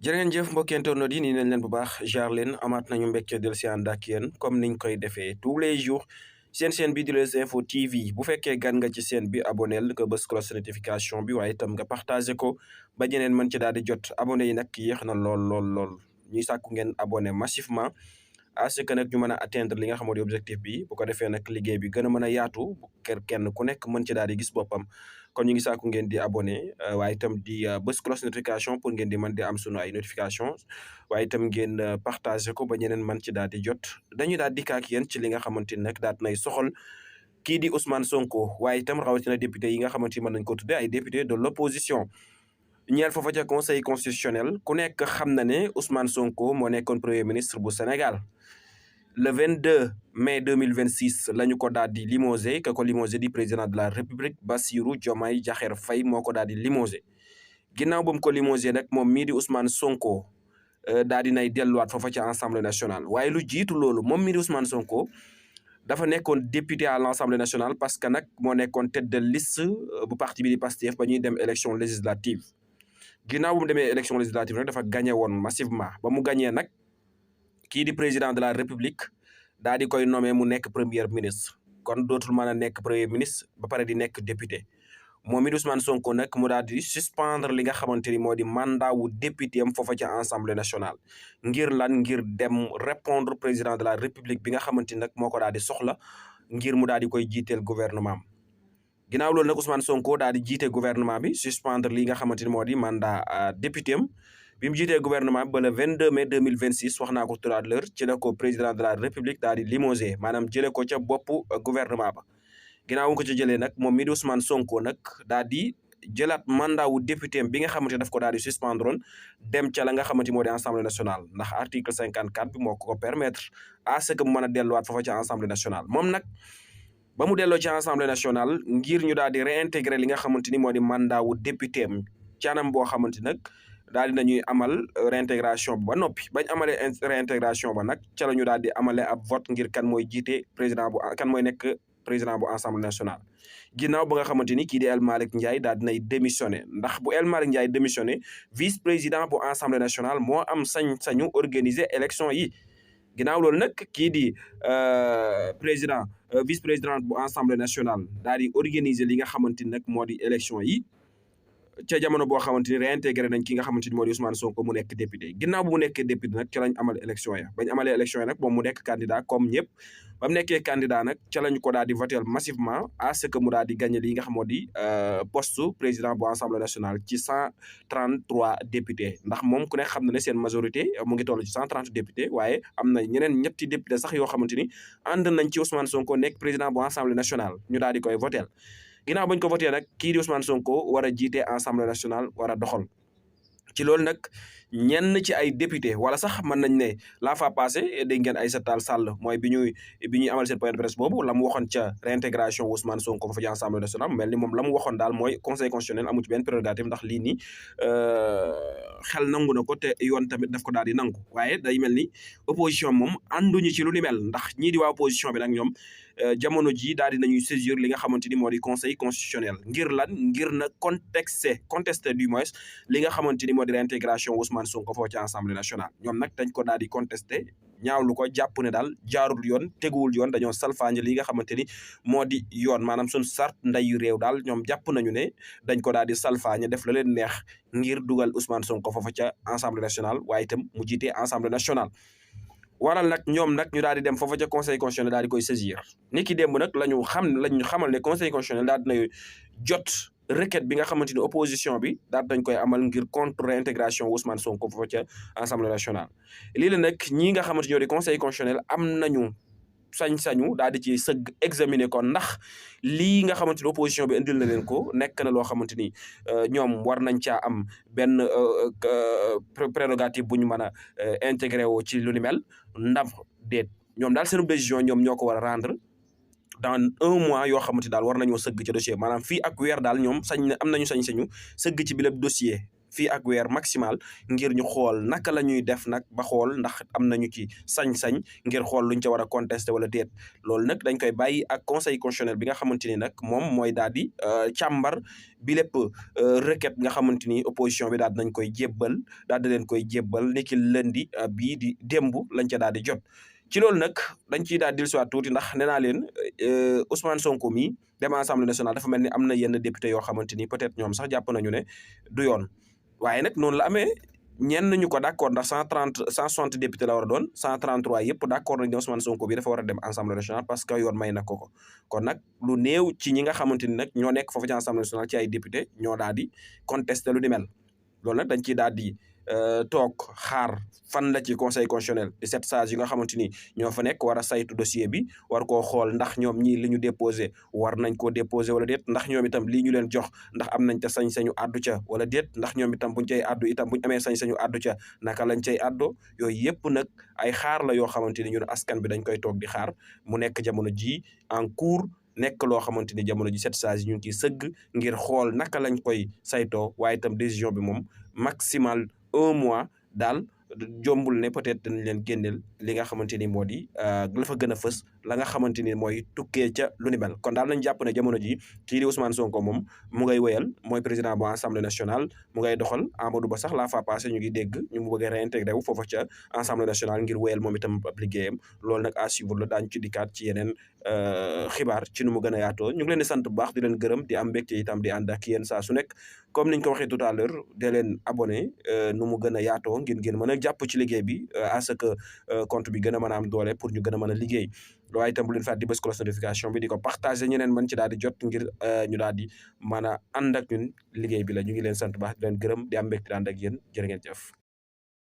jërë ngeen jëf mbokki internautes yi nii nañ leen bu baax jaar leen amaat nañu mbégte del si ànd ak yéen comme niñ koy defee tous les jours seen chaîne bi di Leuz Info TV bu fekkee gan nga ci chaîne bi abonnel nga bës cloche notification bi waaye itam nga partagé ko ba ñeneen mën ci daal di jot abonné yi nag yéex na lool ñuy sàkku ngeen abonné massivement à ce que nag ñu mën a atteindre li nga xam ne objectif bi bu ko defee nag liggéey bi gën a mën a yaatu bu kenn ku nekk mën ci daal di gis boppam kon ñu ngi sàkku ngeen di abonné waaye itam di bës cloche notification pour ngeen di mën di am sunu ay notification waaye itam ngeen partagé ko ba ñeneen mën ci daal di jot dañuy daal dikk ak yéen ci li nga xamante ni nag daal nay soxal kii di Ousmane Sonko waaye itam rawatina député yi nga xamante ni mën nañ ko tuddee ay député de l'opposition ñeel foofa ca conseil constitutionnel ku nekk xam na ne Ousmane Sonko moo nekkoon premier ministre bu Sénégal le 22 mai 2026 la ñu ko daal di limogé ka ko limogé di président de la république Bassirou Diomaye Diakhar Faye moo ko daal di limogé ginnaaw ba mu ko limogé nag moom mii di Ousmane Sonko daal di nay delluwaat foofa ca assemblée nationale waaye lu jiitu loolu moom mii di Ousmane Sonko dafa nekkoon député à l'assemblée nationale parce que nag moo nekkoon tête de liste bu parti bi di Pastef ba ñuy dem élection législative ginnaaw bu mu demee élection législative nag dafa gagné woon massivement ba mu gagné nag kii di président de la république daal di koy nommé mu nekk premier ministre kon dootul mën a nekk premier ministre ba pare di nekk député moom it Ousmane Sonko nag mu daal di suspendre li nga xamante ni moo di mandat wu député am foofa ca assemblée nationale ngir lan ngir dem répondre président de la république bi nga xamante ni nag moo ko daal di soxla ngir mu daal di koy jiiteel gouvernement am ginnaaw loolu nag Ousmane Sonko daal di jiite gouvernement bi suspendre li nga xamante ni moo di mandat député am bi mu jiitee gouvernement bi ba le 22 mai 2026 wax naa ko tout à l'heure ci la ko président de la république daal di limogé maanaam jëlee ko ca boppu gouvernement ba ginnaaw mu ko ci jëlee nag moom mii di Ousmane Sonko nag daal di jëlaat mandat wu député bi nga xamante daf ko daal di suspendre woon dem ca la nga xamante moo di assemblée nationale ndax article 54 bi moo ko permettre à ce que mu mën a delluwaat foofa ca assemblée nationale moom nag ba mu delloo ci assemblée nationale ngir ñu daal di réintégrer li nga xamante ni moo di mandat wu député am ci anam boo xamante nag daal di nañuy amal réintégration ba noppi bañ amalee réintégration ba nag ca la ñu daal di amalee ab vote ngir kan mooy jiite président bu kan mooy nekk président bu assemblée nationale ginnaaw ba nga xamante ni kii di El Malick Ndiaye daal dinay démissionné ndax bu El Malick Ndiaye démissionné vice président bu assemblée nationale moo am sañ-sañu organiser élection yi ginnaaw loolu nag kii di président vice président bu assemblée nationale daal di organiser li nga xamante ni nag moo di élection yi ca jamono boo xamante ni réintégré nañ ki nga xamante ni moo di Ousmane Sonko mu nekk député ginnaaw bu mu nekkee député nag ca lañ amal élection ya bañ amalee élection ya nag moom mu nekk candidat comme ñëpp ba mu nekkee candidat nag ca lañ ko daal di voter massivement à ce que mu daal di gagné li nga xam moo di poste président bu assemblée nationale ci 133 députés ndax moom ku nekk xam na ne seen majorité mu ngi toll ci 130 députés waaye am na ñeneen ñetti député sax yoo xamante ni ànd nañ ci Ousmane Sonko nekk président bu assemblée nationale ñu daal di koy voter ginnaaw bañ ko voté nag kii di Ousmane Sonko war a jiite assemblée nationale war a doxal ci loolu nag ñenn ci ay député wala sax mën nañ ne la fois passé dégg ngeen Aïssata Tall Sall mooy bi ñuy amal seen point de presse boobu la mu waxoon ca réintégration Ousmane Sonko fa ci assemblée nationale mel ni moom la mu waxoon daal mooy conseil constitutionnel amu ci benn prérogative ndax lii nii xel nangu na ko te yoon tamit daf ko daal di nangu waaye day mel ni opposition moom ànduñu ci lu ni mel ndax ñii di waa opposition bi nag ñoom jamono ji daal di nañuy saisir li nga xamante ni moo di conseil constitutionnel ngir lan ngir na contester du moins li nga xamante ni moo di réintégration Ousmane Sonko foofu ci assemblée nationale ñoom nag dañ ko daal di contester ñaawlu ko jàpp ne daal jaarul yoon teguwul yoon dañoo salfaañe li nga xamante ni moo di yoon maanaam suñ sart ndeyu réew daal ñoom jàpp nañu ne dañ ko daal di salfaañe def la leen neex ngir dugal Ousmane Sonko foofu ca assemblée nationale waaye itam mu jiite assemblée nationale waral nag ñoom nag ñu daal di dem foofa ca conseil constitutionnel daal di koy saisir ni ki démb nag lañu xamal ne conseil constitutionnel daal dina jot requête bi nga xamante ni opposition bi daal dañ koy amal ngir contre réintégration Ousmane Sonko foofa ca assemblée nationale lii la nag ñii nga xamante ñoo di conseil constitutionnel am nañu sañ-sañu daal di ci sëgg examiner ko ndax lii nga xamante ni opposition bi indil na leen ko nekk na loo xamante ni ñoom war nañ caa am benn prérogative bu ñu mën a intégré woo ci lu ni mel ndam déet ñoom daal seen décision ñoom ñoo ko war a rendre dans 1 mois yoo xamante daal war nañoo sëgg ci dossier maanaam fii ak weer daal ñoom am nañu sañ-sañu sëgg ci bi lépp dossier fii ak weer maximal ngir ñu xool naka la ñuy def nag ba xool ndax am nañu ci sañ-sañ ngir xool luñ ca war a contester wala déet loolu nag dañ koy bàyyi ak conseil constitutionnel bi nga xamante ni nag moom mooy daal di càmbar bi lépp requête nga xamante ni opposition bi daal nañ koy jébbal daal di leen koy jébbal niki lundi bii di démb lañ ca daal di jot. ci loolu nag dañ ciy daal di dellusiwaat tuuti ndax nee naa leen Ousmane Sonko mi dem assemblée nationale dafa mel ni am na yenn député yoo xamante ni peut-être ñoom sax jàpp nañu ne du yoon waaye nag noonu la amee ñenn ñu ko d'accord ndax 160 député la war a doon 133 yëpp d'accord nañ ne Ousmane Sonko bi dafa war a dem assemblée nationale parce que yoon may na ko kon nag lu néew ci ñi nga xamante ni nag ñoo nekk foofu ci assemblée nationale ci ay député ñoo daal di contester lu di mel loolu nag dañ ciy daal di toog xaar fan la ci conseil constitutionnel 17 sages yi nga xamante ni ñoo fa nekk war a saytu dossier bi war koo xool ndax ñoom ñii li ñu déposé war nañ koo déposé wala déet ndax ñoom itam lii ñu leen jox ndax am nañ ca sañ-sañu àddu ca wala déet ndax ñoom itam buñ cay àddu itam buñ amee sañ-sañu àddu ca naka lañ cay àddoo yooyu yëpp nag ay xaar la yoo xamante ni ñun askan bi dañ koy toog di xaar mu nekk jamono ji en cours nekk loo xamante ni jamono ji 7 sages yi ñu ngi ciy sëgg ngir xool naka lañ koy saytoo waaye itam décision bi moom maximal 1 mois daal jombul ne peut-être dañ leen génneel li nga xamante ni moo di la fa gën a fës la nga xamante ni mooy tukkee ca lu ni mel kon daal nañ jàpp ne jamono ji kii di Ousmane Sonko moom mu ngay wéyal mooy président bu assemblée nationale mu ngay doxal Amadou Ba sax la fa passé ñu ngi dégg ñu mu bëgg a réintégré wu foofa ca assemblée nationale ngir wéyal moom itam ab liggéeyam loolu nag à suivre la daañu ci dikkaat ci yeneen xibaar ci nu mu gën a yaatoo ñu ngi leen di sant bu baax di leen gërëm di am mbégte itam di ànd ak yéen saa su nekk comme niñ ko waxee tout à l'heure de leen abonné nu mu gën a yaatoo ngeen mën a jàpp ci liggéey bi à ce que compte bi gën a mën a am doole pour ñu gën a mën a liggéey waaye itam bu leen fàtte di bës cloche notification bi di ko partager ñeneen mën ci daal di jot ngir ñu daal di mën a ànd ak ñun liggéey bi la ñu ngi leen sant baax di leen gërëm di am mbégte di ànd ak yéen jërë ngeen jëf